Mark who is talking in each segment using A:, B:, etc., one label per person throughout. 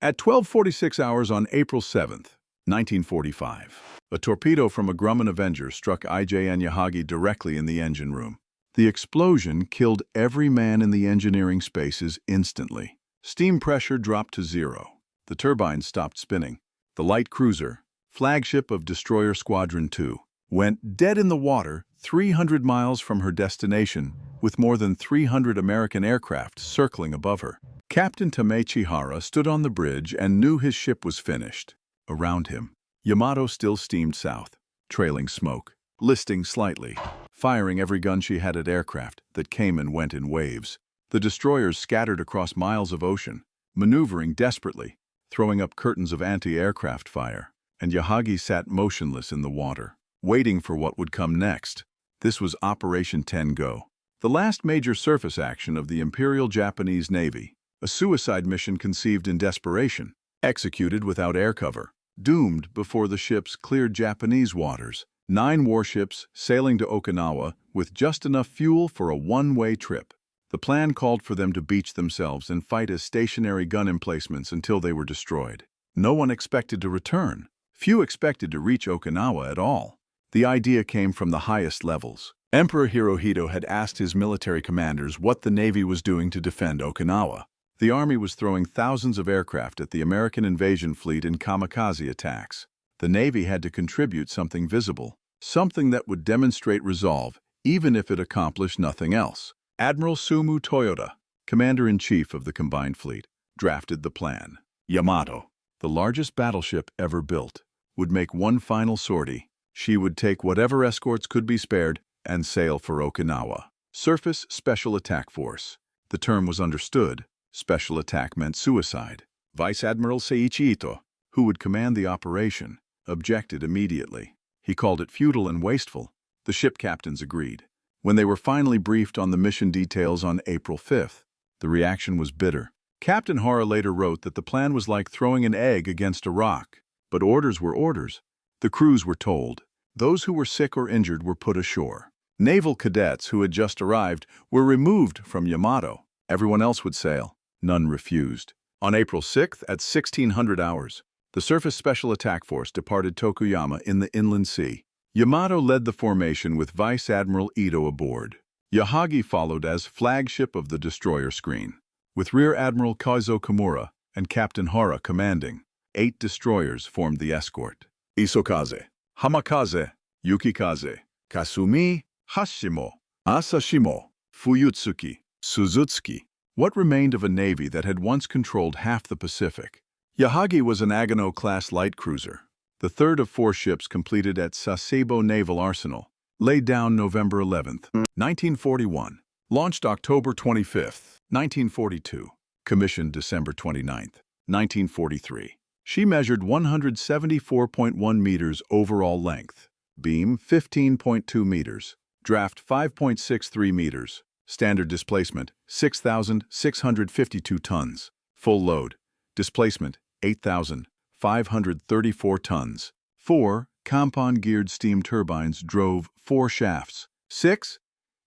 A: At 12:46 hours on April 7th, 1945, a torpedo from a Grumman Avenger struck IJN Yahagi directly in the engine room. The explosion killed every man in the engineering spaces instantly. Steam pressure dropped to zero. The turbines stopped spinning. The light cruiser, flagship of Destroyer Squadron 2, went dead in the water 300 miles from her destination, with more than 300 American aircraft circling above her. Captain Tamechi Hara stood on the bridge and knew his ship was finished. Around him, Yamato still steamed south, trailing smoke, listing slightly, firing every gun she had at aircraft that came and went in waves. The destroyers scattered across miles of ocean, maneuvering desperately, throwing up curtains of anti-aircraft fire, and Yahagi sat motionless in the water, waiting for what would come next. This was Operation 10 Go, the last major surface action of the Imperial Japanese Navy, a suicide mission conceived in desperation, executed without air cover, doomed before the ships cleared Japanese waters. 9 warships sailing to Okinawa with just enough fuel for a one-way trip. The plan called for them to beach themselves and fight as stationary gun emplacements until they were destroyed. No one expected to return. Few expected to reach Okinawa at all. The idea came from the highest levels. Emperor Hirohito had asked his military commanders what the Navy was doing to defend Okinawa. The Army was throwing thousands of aircraft at the American invasion fleet in kamikaze attacks. The Navy had to contribute something visible, something that would demonstrate resolve, even if it accomplished nothing else. Admiral Sumu Toyoda, Commander-in-Chief of the Combined Fleet, drafted the plan. Yamato, the largest battleship ever built, would make one final sortie. She would take whatever escorts could be spared and sail for Okinawa. Surface Special Attack Force. The term was understood. Special attack meant suicide. Vice Admiral Seiichi Ito, who would command the operation, objected immediately. He called it futile and wasteful. The ship captains agreed. When they were finally briefed on the mission details on April 5th, the reaction was bitter. Captain Hara later wrote that the plan was like throwing an egg against a rock. But orders were orders. The crews were told. Those who were sick or injured were put ashore. Naval cadets who had just arrived were removed from Yamato. Everyone else would sail. None refused. On April 6th at 1600 hours, the Surface Special Attack Force departed Tokuyama in the Inland Sea. Yamato led the formation with Vice Admiral Ito aboard. Yahagi followed as flagship of the destroyer screen, with Rear Admiral Kaizo Kimura and Captain Hara commanding. 8 destroyers formed the escort. Isokaze, Hamakaze, Yukikaze, Kasumi, Hashimo, Asashimo, Fuyutsuki, Suzutsuki. What remained of a navy that had once controlled half the Pacific? Yahagi was an Agano-class light cruiser, the third of 4 ships completed at Sasebo Naval Arsenal, laid down November 11, 1941, launched October 25, 1942, commissioned December 29, 1943. She measured 174.1 meters overall length, beam 15.2 meters, draft 5.63 meters, standard displacement 6,652 tons, full load, displacement 8,534 tons. 4 Kampon-geared steam turbines drove 4 shafts. 6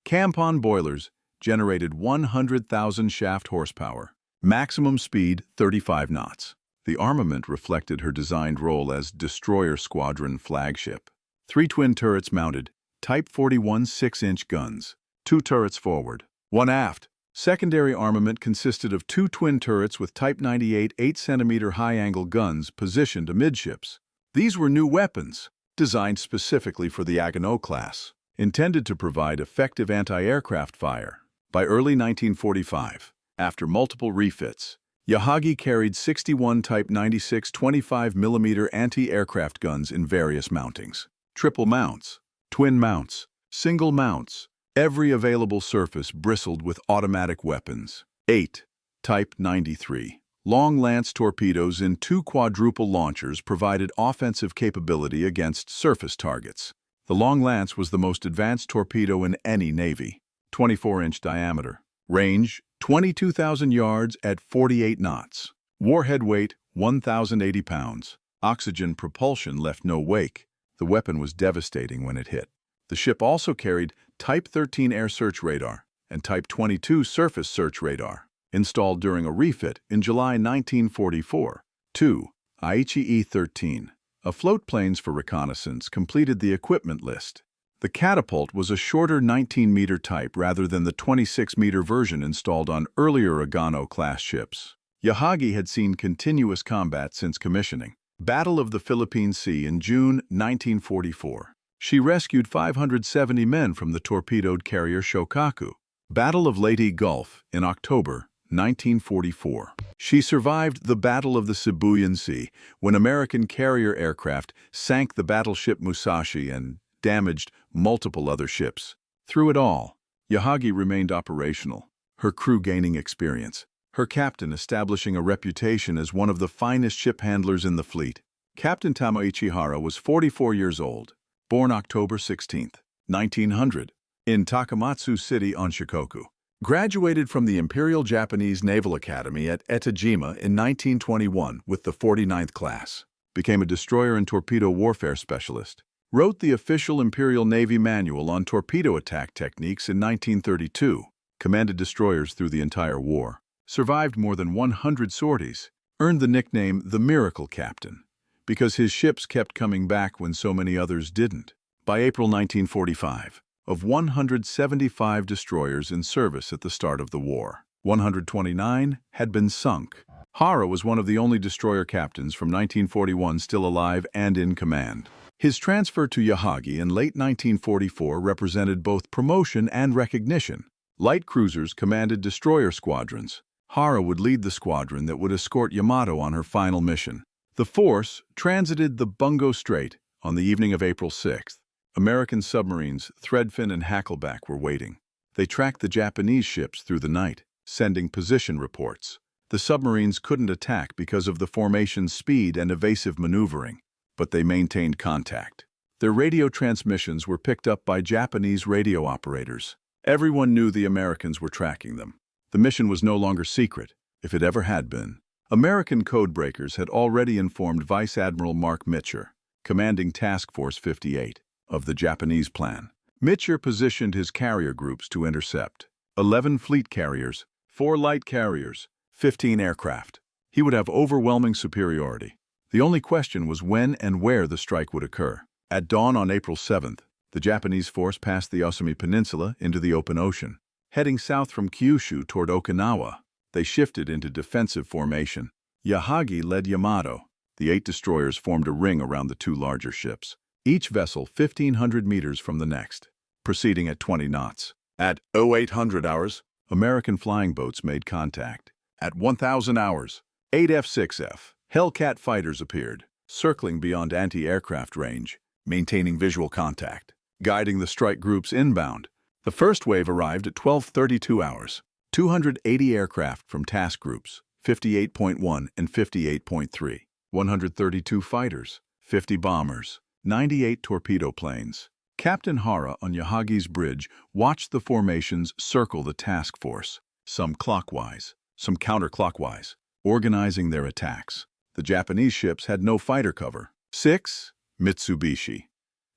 A: Kampon boilers generated 100,000 shaft horsepower. Maximum speed 35 knots. The armament reflected her designed role as destroyer squadron flagship. 3 twin turrets mounted, Type 41 6-inch guns. 2 turrets forward, 1 aft. Secondary armament consisted of 2 twin turrets with Type 98 8-centimeter high-angle guns positioned amidships. These were new weapons, designed specifically for the Agano class, intended to provide effective anti-aircraft fire. By early 1945, after multiple refits, Yahagi carried 61 Type 96 25mm anti-aircraft guns in various mountings. Triple mounts, twin mounts, single mounts. Every available surface bristled with automatic weapons. 8 Type 93 long lance torpedoes in 2 quadruple launchers provided offensive capability against surface targets. The long lance was the most advanced torpedo in any navy. 24-inch diameter. Range 22,000 yards at 48 knots. Warhead weight 1,080 pounds. Oxygen propulsion left no wake. The weapon was devastating when it hit. The ship also carried Type 13 air search radar and Type 22 surface search radar. installed during a refit in July 1944. 2. Aichi 13. A float planes for reconnaissance completed the equipment list. The catapult was a shorter 19-meter type rather than the 26-meter version installed on earlier Agano-class ships. Yahagi had seen continuous combat since commissioning. Battle of the Philippine Sea in June 1944. She rescued 570 men from the torpedoed carrier Shokaku. Battle of Leyte Gulf in October 1944. She survived the Battle of the Sibuyan Sea when American carrier aircraft sank the battleship Musashi and damaged multiple other ships. Through it all, Yahagi remained operational, her crew gaining experience, her captain establishing a reputation as one of the finest ship handlers in the fleet. Captain Tamoichi Hara was 44 years old, born October 16, 1900, in Takamatsu City on Shikoku. Graduated from the Imperial Japanese Naval Academy at Etajima in 1921 with the 49th class. Became a destroyer and torpedo warfare specialist. Wrote the official Imperial Navy Manual on torpedo attack techniques in 1932. Commanded destroyers through the entire war. Survived more than 100 sorties. Earned the nickname the Miracle Captain because his ships kept coming back when so many others didn't. By April 1945, of 175 destroyers in service at the start of the war, 129 had been sunk. Hara was one of the only destroyer captains from 1941 still alive and in command. His transfer to Yahagi in late 1944 represented both promotion and recognition. Light cruisers commanded destroyer squadrons. Hara would lead the squadron that would escort Yamato on her final mission. The force transited the Bungo Strait on the evening of April 6th. American submarines, Threadfin and Hackleback, were waiting. They tracked the Japanese ships through the night, sending position reports. The submarines couldn't attack because of the formation's speed and evasive maneuvering, but they maintained contact. Their radio transmissions were picked up by Japanese radio operators. Everyone knew the Americans were tracking them. The mission was no longer secret, if it ever had been. American codebreakers had already informed Vice Admiral Mark Mitcher, commanding Task Force 58, of the Japanese plan. Mitcher positioned his carrier groups to intercept. 11 fleet carriers, 4 light carriers, 15 aircraft. He would have overwhelming superiority. The only question was when and where the strike would occur. At dawn on April 7th, the Japanese force passed the Osumi Peninsula into the open ocean. Heading south from Kyushu toward Okinawa, they shifted into defensive formation. Yahagi led Yamato. The 8 destroyers formed a ring around the 2 larger ships, each vessel 1,500 meters from the next, proceeding at 20 knots. At 0800 hours, American flying boats made contact. At 1,000 hours, 8 F-6F Hellcat fighters appeared, circling beyond anti-aircraft range, maintaining visual contact, guiding the strike groups inbound. The first wave arrived at 12:32 hours. 280 aircraft from task groups, 58.1 and 58.3, 132 fighters, 50 bombers, 98 torpedo planes. Captain Hara on Yahagi's bridge watched the formations circle the task force, some clockwise, some counterclockwise, organizing their attacks. The Japanese ships had no fighter cover. 6. Mitsubishi.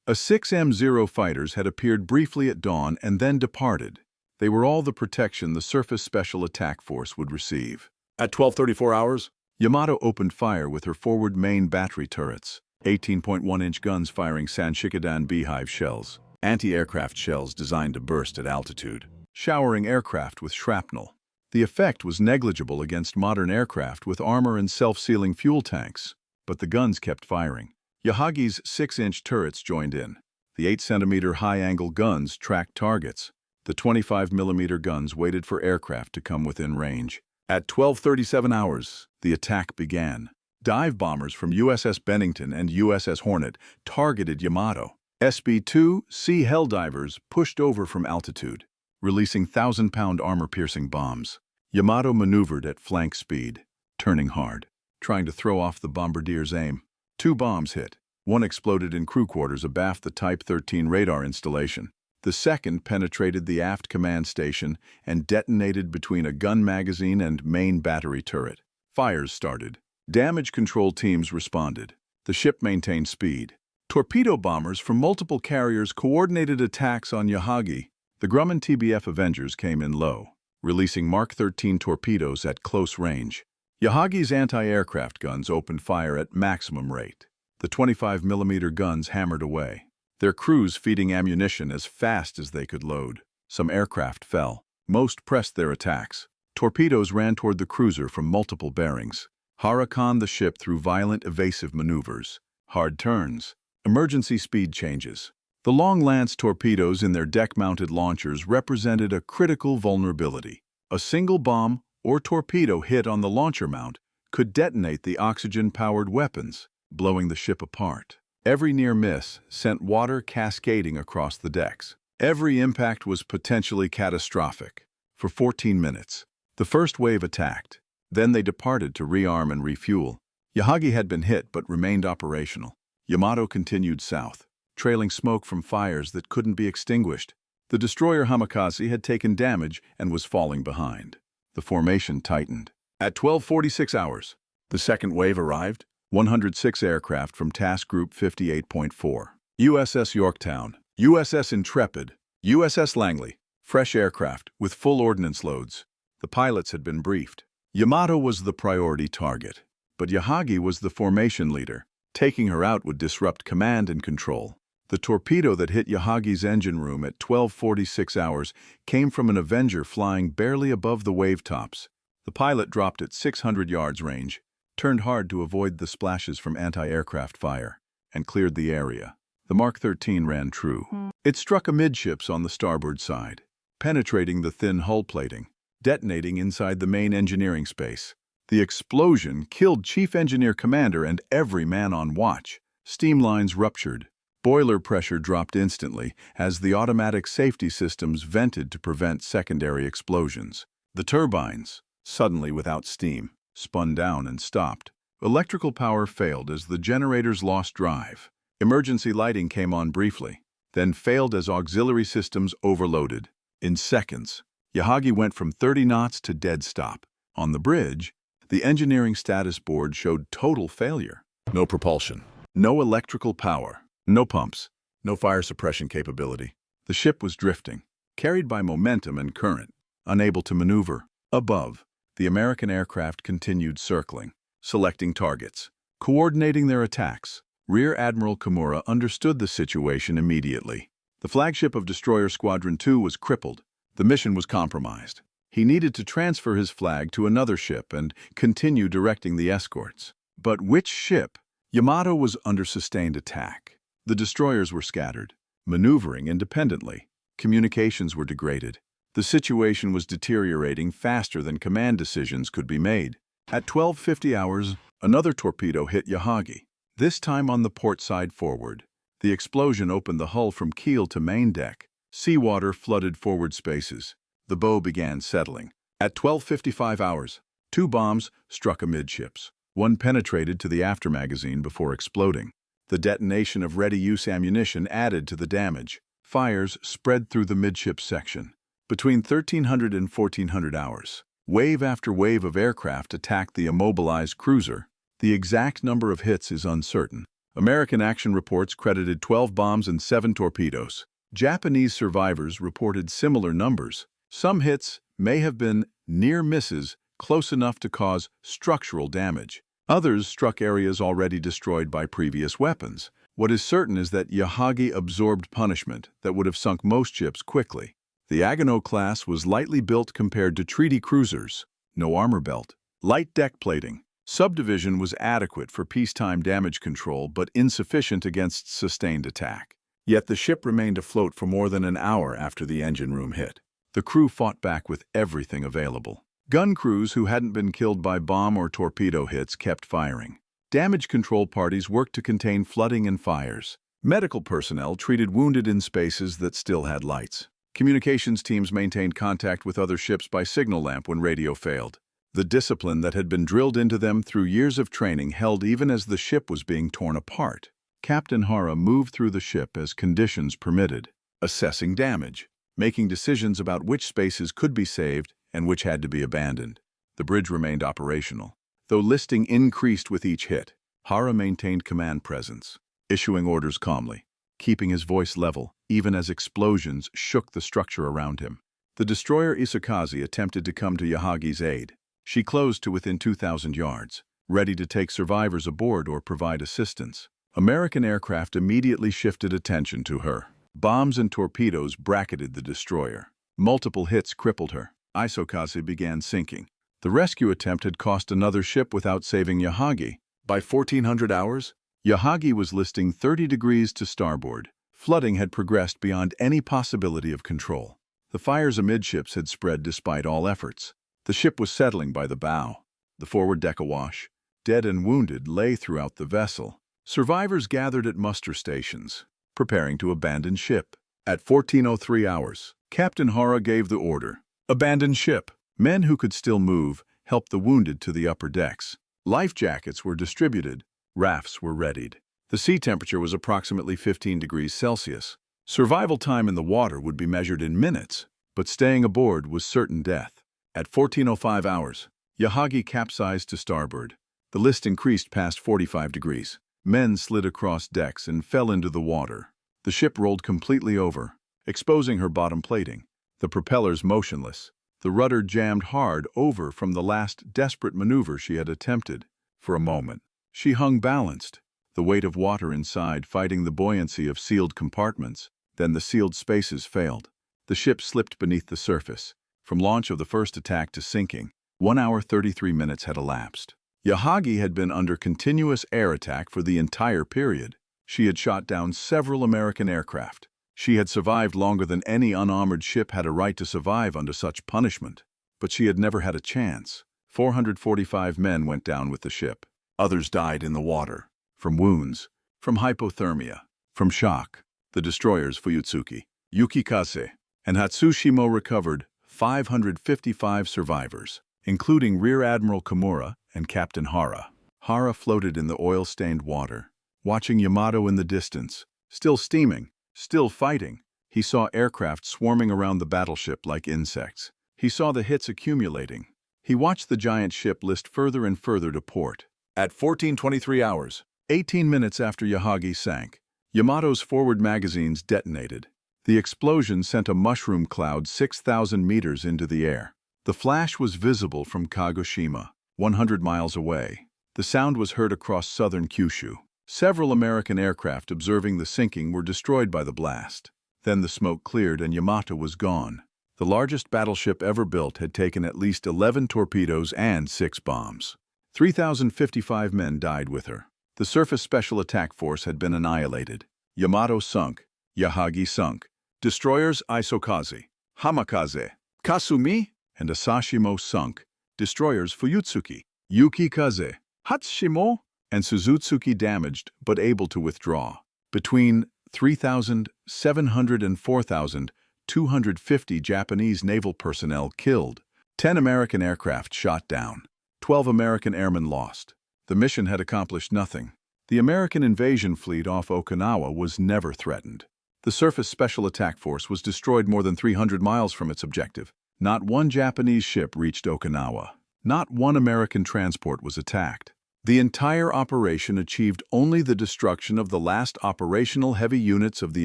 A: A 6M0 fighters had appeared briefly at dawn and then departed. They were all the protection the Surface Special Attack Force would receive. At 12:34 hours, Yamato opened fire with her forward main battery turrets, 18.1-inch guns firing Sanshikadan beehive shells, anti-aircraft shells designed to burst at altitude, showering aircraft with shrapnel. The effect was negligible against modern aircraft with armor and self-sealing fuel tanks, but the guns kept firing. Yahagi's 6-inch turrets joined in. The 8-centimeter high-angle guns tracked targets. The 25mm guns waited for aircraft to come within range. At 12:37 hours, the attack began. Dive bombers from USS Bennington and USS Hornet targeted Yamato. SB-2C Helldivers pushed over from altitude, releasing 1,000-pound armor-piercing bombs. Yamato maneuvered at flank speed, turning hard, trying to throw off the bombardier's aim. 2 bombs hit. One exploded in crew quarters abaft the Type 13 radar installation. The second penetrated the aft command station and detonated between a gun magazine and main battery turret. Fires started. Damage control teams responded. The ship maintained speed. Torpedo bombers from multiple carriers coordinated attacks on Yahagi. The Grumman TBF Avengers came in low. releasing Mark 13 torpedoes at close range. Yahagi's anti-aircraft guns opened fire at maximum rate. The 25mm guns hammered away, their crews feeding ammunition as fast as they could load. Some aircraft fell. Most pressed their attacks. Torpedoes ran toward the cruiser from multiple bearings. Hurricaned the ship through violent evasive maneuvers. Hard turns. Emergency speed changes. The long-lance torpedoes in their deck-mounted launchers represented a critical vulnerability. A single bomb or torpedo hit on the launcher mount could detonate the oxygen-powered weapons, blowing the ship apart. Every near miss sent water cascading across the decks. Every impact was potentially catastrophic. For 14 minutes, the first wave attacked. Then they departed to rearm and refuel. Yahagi had been hit but remained operational. Yamato continued south, trailing smoke from fires that couldn't be extinguished. The destroyer Hamikaze had taken damage and was falling behind. The formation tightened. At 12:46 hours, the second wave arrived. 106 aircraft from Task Group 58.4. USS Yorktown, USS Intrepid, USS Langley, fresh aircraft with full ordnance loads. The pilots had been briefed. Yamato was the priority target, but Yahagi was the formation leader. Taking her out would disrupt command and control. The torpedo that hit Yahagi's engine room at 12:46 hours came from an Avenger flying barely above the wave tops. The pilot dropped at 600 yards range, turned hard to avoid the splashes from anti-aircraft fire, and cleared the area. The Mark 13 ran true. It struck amidships on the starboard side, penetrating the thin hull plating, detonating inside the main engineering space. The explosion killed Chief Engineer Commander and every man on watch. Steam lines ruptured. Boiler pressure dropped instantly as the automatic safety systems vented to prevent secondary explosions. The turbines, suddenly without steam, spun down and stopped. Electrical power failed as the generators lost drive. Emergency lighting came on briefly, then failed as auxiliary systems overloaded. In seconds, Yahagi went from 30 knots to dead stop. On the bridge, the engineering status board showed total failure. No propulsion, no electrical power, no pumps, no fire suppression capability. The ship was drifting, carried by momentum and current, unable to maneuver. Above, the American aircraft continued circling, selecting targets, coordinating their attacks. Rear Admiral Kimura understood the situation immediately. The flagship of Destroyer Squadron 2 was crippled. The mission was compromised. He needed to transfer his flag to another ship and continue directing the escorts. But which ship? Yamato was under sustained attack. The destroyers were scattered, maneuvering independently. Communications were degraded. The situation was deteriorating faster than command decisions could be made. At 12:50 hours, another torpedo hit Yahagi, this time on the port side forward. The explosion opened the hull from keel to main deck. Seawater flooded forward spaces. The bow began settling. At 12:55 hours, 2 bombs struck amidships. One penetrated to the aftermagazine before exploding. The detonation of ready-use ammunition added to the damage. Fires spread through the midship section. Between 1300 and 1400 hours, wave after wave of aircraft attacked the immobilized cruiser. The exact number of hits is uncertain. American action reports credited 12 bombs and 7 torpedoes. Japanese survivors reported similar numbers. Some hits may have been near misses close enough to cause structural damage. Others struck areas already destroyed by previous weapons. What is certain is that Yahagi absorbed punishment that would have sunk most ships quickly. The Agano class was lightly built compared to treaty cruisers. No armor belt. Light deck plating. Subdivision was adequate for peacetime damage control but insufficient against sustained attack. Yet the ship remained afloat for more than an hour after the engine room hit. The crew fought back with everything available. Gun crews who hadn't been killed by bomb or torpedo hits kept firing. Damage control parties worked to contain flooding and fires. Medical personnel treated wounded in spaces that still had lights. Communications teams maintained contact with other ships by signal lamp when radio failed. The discipline that had been drilled into them through years of training held even as the ship was being torn apart. Captain Hara moved through the ship as conditions permitted, assessing damage, making decisions about which spaces could be saved and which had to be abandoned. The bridge remained operational. Though listing increased with each hit, Hara maintained command presence, issuing orders calmly, keeping his voice level even as explosions shook the structure around him. The destroyer Isakaze attempted to come to Yahagi's aid. She closed to within 2,000 yards, ready to take survivors aboard or provide assistance. American aircraft immediately shifted attention to her. Bombs and torpedoes bracketed the destroyer. Multiple hits crippled her. Isakaze began sinking. The rescue attempt had cost another ship without saving Yahagi. By 1400 hours, Yahagi was listing 30 degrees to starboard. Flooding had progressed beyond any possibility of control. The fires amidships had spread despite all efforts. The ship was settling by the bow. The forward deck awash. Dead and wounded lay throughout the vessel. Survivors gathered at muster stations, preparing to abandon ship. At 1403 hours, Captain Hara gave the order. Abandon ship. Men who could still move helped the wounded to the upper decks. Life jackets were distributed. Rafts were readied. The sea temperature was approximately 15 degrees Celsius. Survival time in the water would be measured in minutes, but staying aboard was certain death. At 1405 hours, Yahagi capsized to starboard. The list increased past 45 degrees. Men slid across decks and fell into the water. The ship rolled completely over, exposing her bottom plating, the propellers motionless. The rudder jammed hard over from the last desperate maneuver she had attempted. For a moment, she hung balanced, the weight of water inside fighting the buoyancy of sealed compartments. Then the sealed spaces failed. The ship slipped beneath the surface. From launch of the first attack to sinking, 1 hour 33 minutes had elapsed. Yahagi had been under continuous air attack for the entire period. She had shot down several American aircraft. She had survived longer than any unarmored ship had a right to survive under such punishment. But she had never had a chance. 445 men went down with the ship. Others died in the water. From wounds, from hypothermia, from shock. The destroyers Fuyutsuki, Yukikaze, and Hatsushimo recovered 555 survivors, including Rear Admiral Kimura and Captain Hara. Hara floated in the oil-stained water, watching Yamato in the distance, still steaming, still fighting. He saw aircraft swarming around the battleship like insects. He saw the hits accumulating. He watched the giant ship list further and further to port. At 1423 hours, 18 minutes after Yahagi sank, Yamato's forward magazines detonated. The explosion sent a mushroom cloud 6,000 meters into the air. The flash was visible from Kagoshima, 100 miles away. The sound was heard across southern Kyushu. Several American aircraft observing the sinking were destroyed by the blast. Then the smoke cleared and Yamato was gone. The largest battleship ever built had taken at least 11 torpedoes and 6 bombs. 3,055 men died with her. The surface special attack force had been annihilated. Yamato sunk. Yahagi sunk. Destroyers Isakaze, Hamakaze, Kasumi, and Asashimo sunk. Destroyers Fuyutsuki, Yukikaze, Hatsushimo, and Suzutsuki damaged but able to withdraw. Between 3,700 and 4,250 Japanese naval personnel killed. 10 American aircraft shot down. 12 American airmen lost. The mission had accomplished nothing. The American invasion fleet off Okinawa was never threatened. The surface special attack force was destroyed more than 300 miles from its objective. Not one Japanese ship reached Okinawa. Not one American transport was attacked. The entire operation achieved only the destruction of the last operational heavy units of the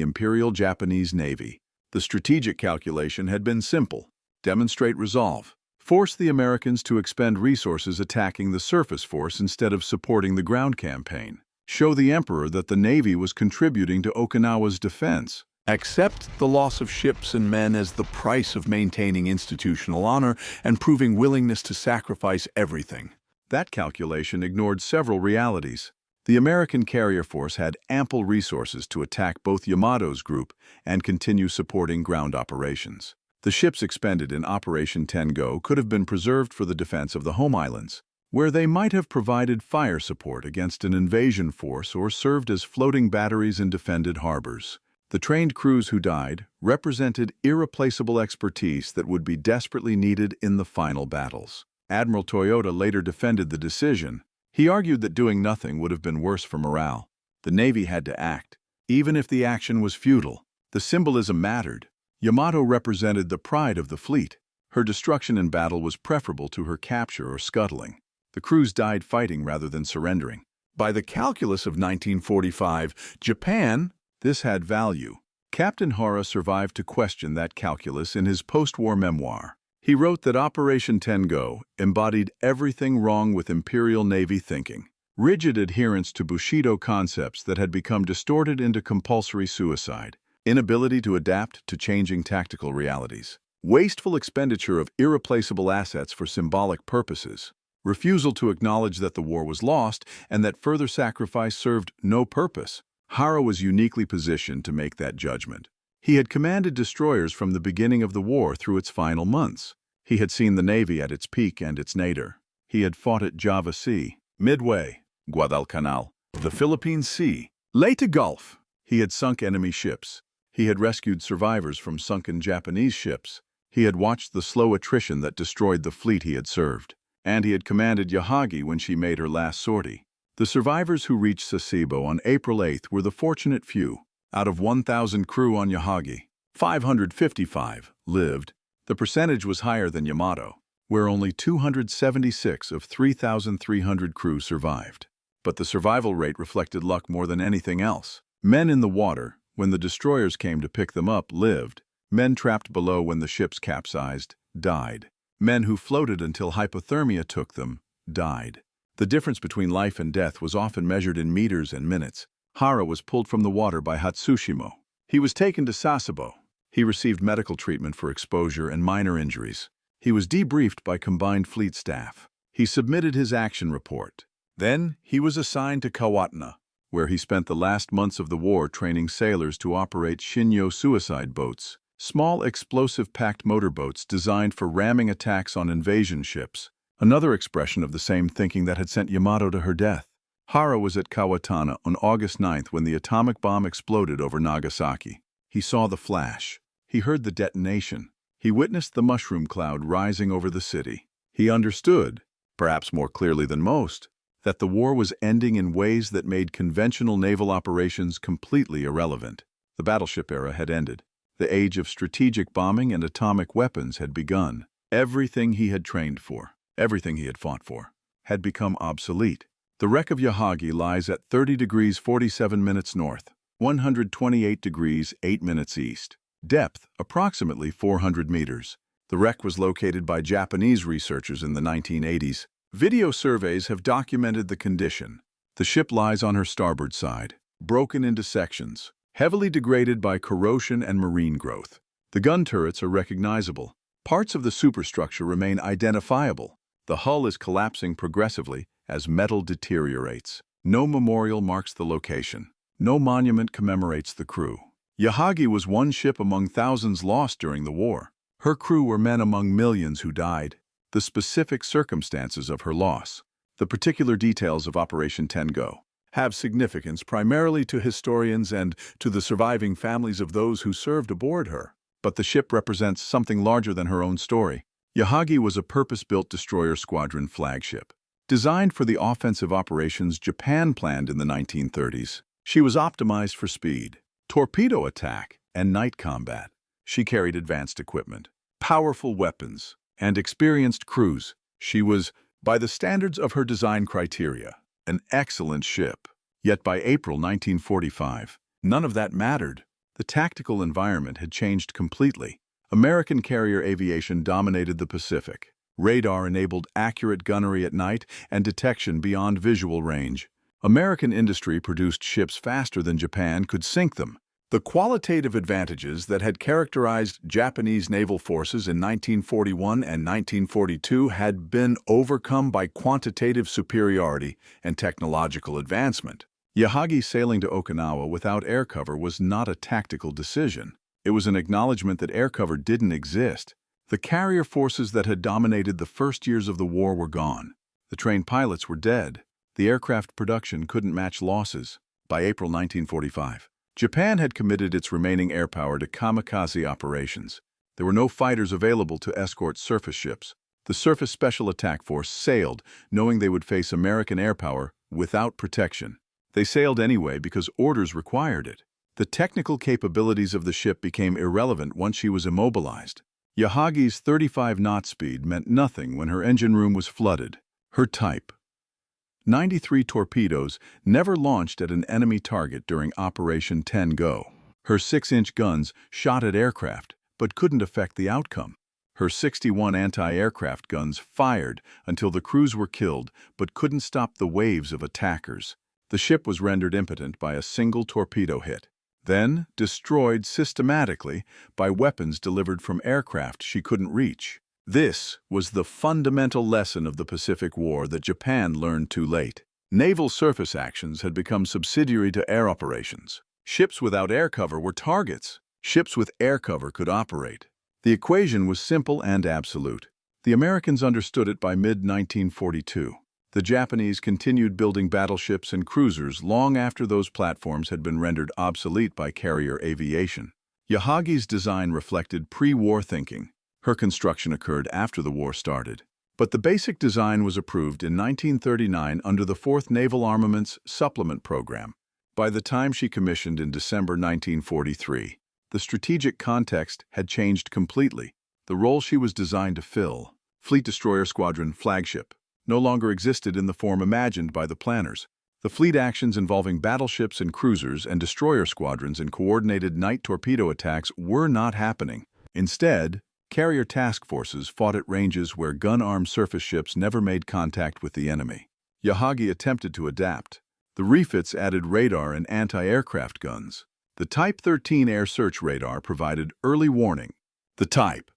A: Imperial Japanese Navy. The strategic calculation had been simple. Demonstrate resolve. Force the Americans to expend resources attacking the surface force instead of supporting the ground campaign. Show the Emperor that the Navy was contributing to Okinawa's defense. Accept the loss of ships and men as the price of maintaining institutional honor and proving willingness to sacrifice everything. That calculation ignored several realities. The American carrier force had ample resources to attack both Yamato's group and continue supporting ground operations. The ships expended in Operation Tengo could have been preserved for the defense of the home islands, where they might have provided fire support against an invasion force or served as floating batteries in defended harbors. The trained crews who died represented irreplaceable expertise that would be desperately needed in the final battles. Admiral Toyota later defended the decision. He argued that doing nothing would have been worse for morale. The Navy had to act, even if the action was futile. The symbolism mattered. Yamato represented the pride of the fleet. Her destruction in battle was preferable to her capture or scuttling. The crews died fighting rather than surrendering. By the calculus of 1945, Japan, this had value. Captain Hara survived to question that calculus in his post-war memoir. He wrote that Operation Tengo embodied everything wrong with Imperial Navy thinking. Rigid adherence to Bushido concepts that had become distorted into compulsory suicide, inability to adapt to changing tactical realities, wasteful expenditure of irreplaceable assets for symbolic purposes, refusal to acknowledge that the war was lost and that further sacrifice served no purpose. Hara was uniquely positioned to make that judgment. He had commanded destroyers from the beginning of the war through its final months. He had seen the Navy at its peak and its nadir. He had fought at Java Sea, Midway, Guadalcanal, the Philippine Sea, Leyte Gulf. He had sunk enemy ships. He had rescued survivors from sunken Japanese ships. He had watched the slow attrition that destroyed the fleet he had served. And he had commanded Yahagi when she made her last sortie. The survivors who reached Sasebo on April 8th were the fortunate few. Out of 1,000 crew on Yahagi, 555 lived. The percentage was higher than Yamato, where only 276 of 3,300 crew survived. But the survival rate reflected luck more than anything else. Men in the water, when the destroyers came to pick them up, lived. Men trapped below when the ships capsized, died. Men who floated until hypothermia took them, died. The difference between life and death was often measured in meters and minutes. Hara was pulled from the water by Hatsushimo. He was taken to Sasebo. He received medical treatment for exposure and minor injuries. He was debriefed by combined fleet staff. He submitted his action report. Then he was assigned to Kawatna, where he spent the last months of the war training sailors to operate Shinyo suicide boats, small explosive-packed motorboats designed for ramming attacks on invasion ships, another expression of the same thinking that had sent Yamato to her death. Hara was at Kawatana on August 9th when the atomic bomb exploded over Nagasaki. He saw the flash. He heard the detonation. He witnessed the mushroom cloud rising over the city. He understood, perhaps more clearly than most, that the war was ending in ways that made conventional naval operations completely irrelevant. The battleship era had ended. The age of strategic bombing and atomic weapons had begun. Everything he had trained for, everything he had fought for, had become obsolete. The wreck of Yahagi lies at 30 degrees 47 minutes north, 128 degrees 8 minutes east. Depth, approximately 400 meters. The wreck was located by Japanese researchers in the 1980s. Video surveys have documented the condition. The ship lies on her starboard side, broken into sections, heavily degraded by corrosion and marine growth. The gun turrets are recognizable. Parts of the superstructure remain identifiable. The hull is collapsing progressively as metal deteriorates. No memorial marks the location. No monument commemorates the crew. Yahagi was one ship among thousands lost during the war. Her crew were men among millions who died. The specific circumstances of her loss, the particular details of Operation Tengo, have significance primarily to historians and to the surviving families of those who served aboard her. But the ship represents something larger than her own story. Yahagi was a purpose-built destroyer squadron flagship. Designed for the offensive operations Japan planned in the 1930s, she was optimized for speed, torpedo attack, and night combat. She carried advanced equipment, powerful weapons, and experienced crews. She was, by the standards of her design criteria, an excellent ship. Yet by April 1945, none of that mattered. The tactical environment had changed completely. American carrier aviation dominated the Pacific. Radar enabled accurate gunnery at night and detection beyond visual range. American industry produced ships faster than Japan could sink them. The qualitative advantages that had characterized Japanese naval forces in 1941 and 1942 had been overcome by quantitative superiority and technological advancement. Yahagi sailing to Okinawa without air cover was not a tactical decision. It was an acknowledgement that air cover didn't exist. The carrier forces that had dominated the first years of the war were gone. The trained pilots were dead. The aircraft production couldn't match losses. By April 1945, Japan had committed its remaining air power to kamikaze operations. There were no fighters available to escort surface ships. The Surface Special Attack Force sailed, knowing they would face American air power without protection. They sailed anyway because orders required it. The technical capabilities of the ship became irrelevant once she was immobilized. Yahagi's 35 knot speed meant nothing when her engine room was flooded. Her type, 93 torpedoes, never launched at an enemy target during Operation Tengo. Her 6-inch guns shot at aircraft, but couldn't affect the outcome. Her 61 anti-aircraft guns fired until the crews were killed, but couldn't stop the waves of attackers. The ship was rendered impotent by a single torpedo hit, then destroyed systematically by weapons delivered from aircraft she couldn't reach. This was the fundamental lesson of the Pacific War that Japan learned too late. Naval surface actions had become subsidiary to air operations. Ships without air cover were targets. Ships with air cover could operate. The equation was simple and absolute. The Americans understood it by mid-1942. The Japanese continued building battleships and cruisers long after those platforms had been rendered obsolete by carrier aviation. Yahagi's design reflected pre-war thinking. Her construction occurred after the war started. But the basic design was approved in 1939 under the 4th Naval Armaments Supplement Program. By the time she commissioned in December 1943, the strategic context had changed completely. The role she was designed to fill, Fleet Destroyer Squadron flagship, no longer existed in the form imagined by the planners. The fleet actions involving battleships and cruisers and destroyer squadrons in coordinated night torpedo attacks were not happening. Instead, carrier task forces fought at ranges where gun-armed surface ships never made contact with the enemy. Yahagi attempted to adapt. The refits added radar and anti-aircraft guns. The Type 13 air search radar provided early warning. The Type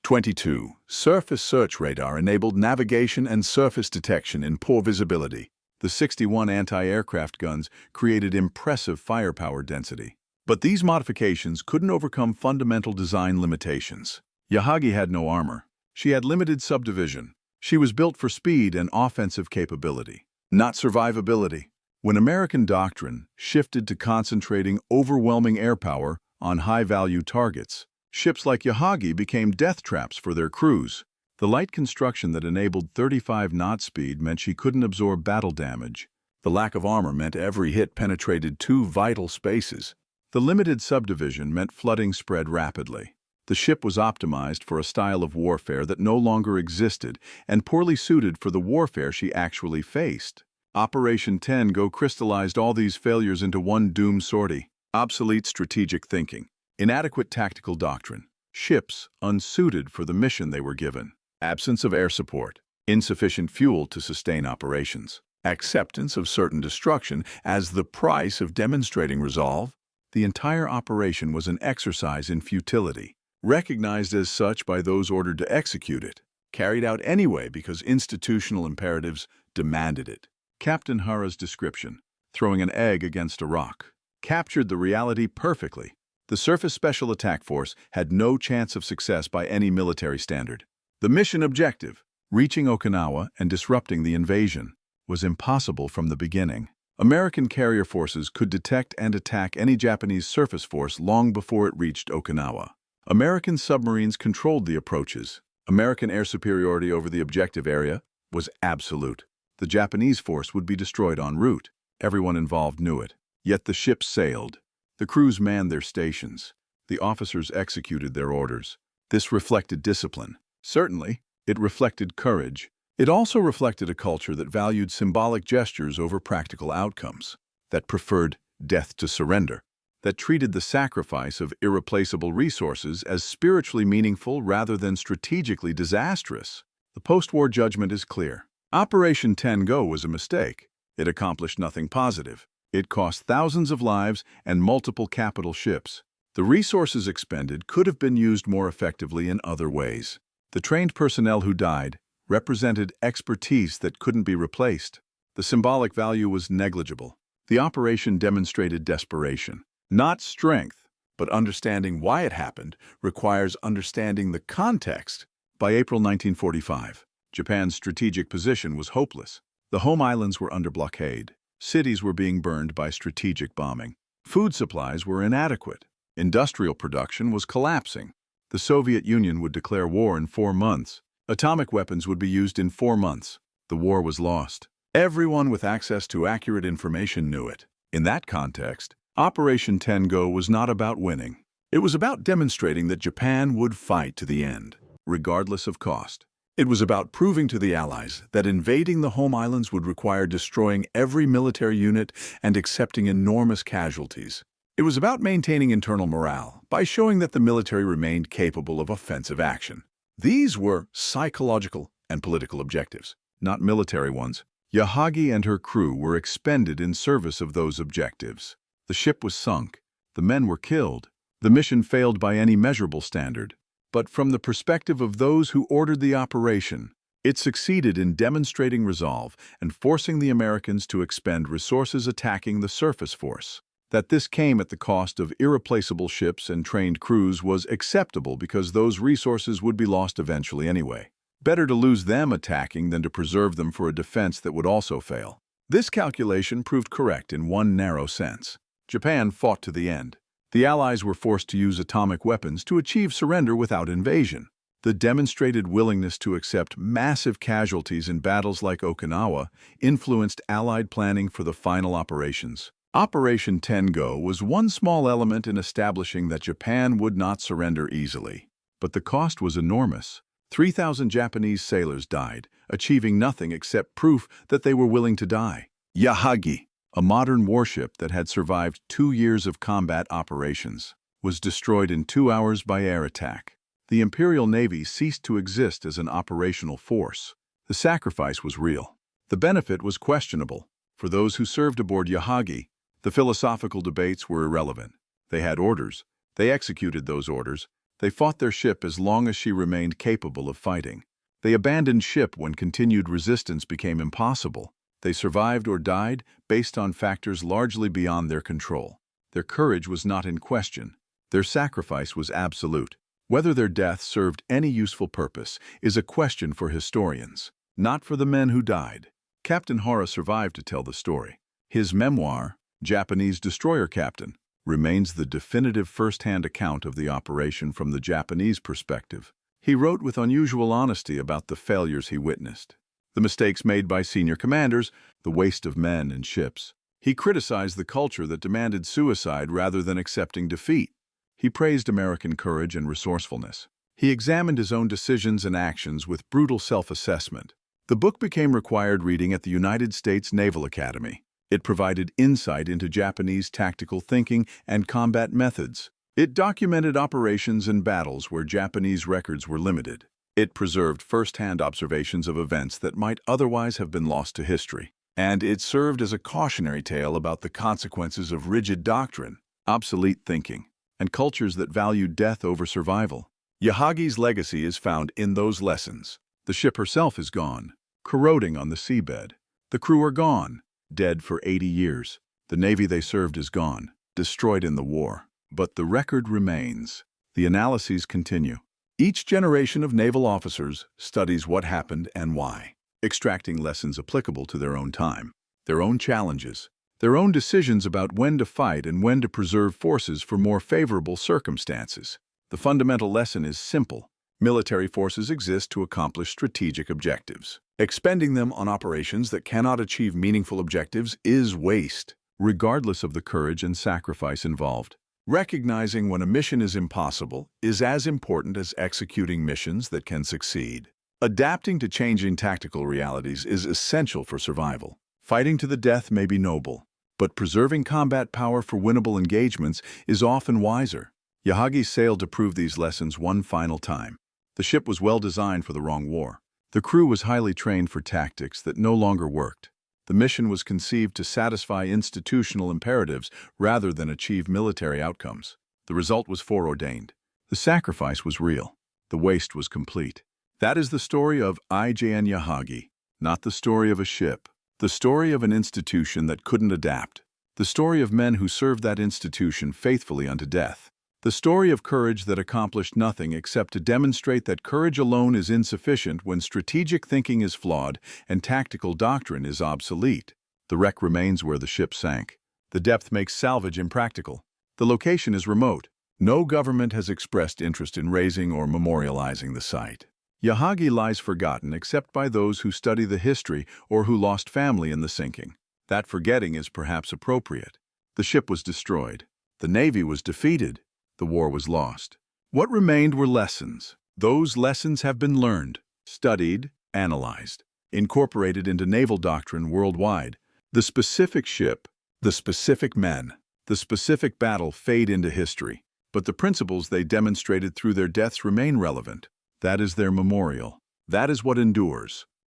A: 22 surface search radar enabled navigation and surface detection in poor visibility. The 61 anti-aircraft guns created impressive firepower density. But these modifications couldn't overcome fundamental design limitations. Yahagi had no armor. She had limited subdivision. She was built for speed and offensive capability, not survivability. When American doctrine shifted to concentrating overwhelming air power on high-value targets, ships like Yahagi became death traps for their crews. The light construction that enabled 35 knot speed meant she couldn't absorb battle damage. The lack of armor meant every hit penetrated 2 vital spaces. The limited subdivision meant flooding spread rapidly. The ship was optimized for a style of warfare that no longer existed and poorly suited for the warfare she actually faced. Operation 10 Go crystallized all these failures into one doomed sortie: obsolete strategic thinking, inadequate tactical doctrine, ships unsuited for the mission they were given, absence of air support, insufficient fuel to sustain operations, acceptance of certain destruction as the price of demonstrating resolve. The entire operation was an exercise in futility, recognized as such by those ordered to execute it, carried out anyway because institutional imperatives demanded it. Captain Hara's description, throwing an egg against a rock, captured the reality perfectly. The Surface Special Attack Force had no chance of success by any military standard. The mission objective, reaching Okinawa and disrupting the invasion, was impossible from the beginning. American carrier forces could detect and attack any Japanese surface force long before it reached Okinawa. American submarines controlled the approaches. American air superiority over the objective area was absolute. The Japanese force would be destroyed en route. Everyone involved knew it. Yet the ships sailed. The crews manned their stations. The officers executed their orders. This reflected discipline. Certainly, it reflected courage. It also reflected a culture that valued symbolic gestures over practical outcomes, that preferred death to surrender, that treated the sacrifice of irreplaceable resources as spiritually meaningful rather than strategically disastrous. The post-war judgment is clear. Operation 10 Go was a mistake. It accomplished nothing positive. It cost thousands of lives and multiple capital ships. The resources expended could have been used more effectively in other ways. The trained personnel who died represented expertise that couldn't be replaced. The symbolic value was negligible. The operation demonstrated desperation, not strength, but understanding why it happened requires understanding the context. By April 1945, Japan's strategic position was hopeless. The home islands were under blockade. Cities were being burned by strategic bombing. Food supplies were inadequate. Industrial production was collapsing. The Soviet Union would declare war in 4 months. Atomic weapons would be used in 4 months. The war was lost. Everyone with access to accurate information knew it. In that context, Operation 10 Go was not about winning. It was about demonstrating that Japan would fight to the end, regardless of cost. It was about proving to the Allies that invading the home islands would require destroying every military unit and accepting enormous casualties. It was about maintaining internal morale by showing that the military remained capable of offensive action. These were psychological and political objectives, not military ones. Yahagi and her crew were expended in service of those objectives. The ship was sunk. The men were killed. The mission failed by any measurable standard. But from the perspective of those who ordered the operation, it succeeded in demonstrating resolve and forcing the Americans to expend resources attacking the surface force. That this came at the cost of irreplaceable ships and trained crews was acceptable because those resources would be lost eventually anyway. Better to lose them attacking than to preserve them for a defense that would also fail. This calculation proved correct in one narrow sense. Japan fought to the end. The Allies were forced to use atomic weapons to achieve surrender without invasion. The demonstrated willingness to accept massive casualties in battles like Okinawa influenced Allied planning for the final operations. Operation Tengo was one small element in establishing that Japan would not surrender easily. But the cost was enormous. 3,000 Japanese sailors died, achieving nothing except proof that they were willing to die. Yahagi, a modern warship that had survived 2 years of combat operations, was destroyed in 2 hours by air attack. The Imperial Navy ceased to exist as an operational force. The sacrifice was real. The benefit was questionable. For those who served aboard Yahagi, the philosophical debates were irrelevant. They had orders. They executed those orders. They fought their ship as long as she remained capable of fighting. They abandoned ship when continued resistance became impossible. They survived or died based on factors largely beyond their control. Their courage was not in question. Their sacrifice was absolute. Whether their death served any useful purpose is a question for historians, not for the men who died. Captain Hara survived to tell the story. His memoir, Japanese Destroyer Captain, remains the definitive first-hand account of the operation from the Japanese perspective. He wrote with unusual honesty about the failures he witnessed, the mistakes made by senior commanders, the waste of men and ships. He criticized the culture that demanded suicide rather than accepting defeat. He praised American courage and resourcefulness. He examined his own decisions and actions with brutal self-assessment. The book became required reading at the United States Naval Academy. It provided insight into Japanese tactical thinking and combat methods. It documented operations and battles where Japanese records were limited. It preserved first-hand observations of events that might otherwise have been lost to history. And it served as a cautionary tale about the consequences of rigid doctrine, obsolete thinking, and cultures that valued death over survival. Yahagi's legacy is found in those lessons. The ship herself is gone, corroding on the seabed. The crew are gone, dead for 80 years. The Navy they served is gone, destroyed in the war. But the record remains. The analyses continue. Each generation of naval officers studies what happened and why, extracting lessons applicable to their own time, their own challenges, their own decisions about when to fight and when to preserve forces for more favorable circumstances. The fundamental lesson is simple. Military forces exist to accomplish strategic objectives. Expending them on operations that cannot achieve meaningful objectives is waste, regardless of the courage and sacrifice involved. Recognizing when a mission is impossible is as important as executing missions that can succeed. Adapting to changing tactical realities is essential for survival. Fighting to the death may be noble, but preserving combat power for winnable engagements is often wiser. Yahagi sailed to prove these lessons one final time. The ship was well designed for the wrong war. The crew was highly trained for tactics that no longer worked. The mission was conceived to satisfy institutional imperatives rather than achieve military outcomes. The result was foreordained. The sacrifice was real. The waste was complete. That is the story of IJN Yahagi, not the story of a ship. The story of an institution that couldn't adapt. The story of men who served that institution faithfully unto death. The story of courage that accomplished nothing except to demonstrate that courage alone is insufficient when strategic thinking is flawed and tactical doctrine is obsolete. The wreck remains where the ship sank. The depth makes salvage impractical. The location is remote. No government has expressed interest in raising or memorializing the site. Yahagi lies forgotten except by those who study the history or who lost family in the sinking. That forgetting is perhaps appropriate. The ship was destroyed. The Navy was defeated. The war was lost. What remained were lessons. Those lessons have been learned, studied, analyzed, incorporated into naval doctrine worldwide. The specific ship, the specific men, The specific battle fade into history, but the principles they demonstrated through their deaths remain relevant. That is their memorial. That is what endures.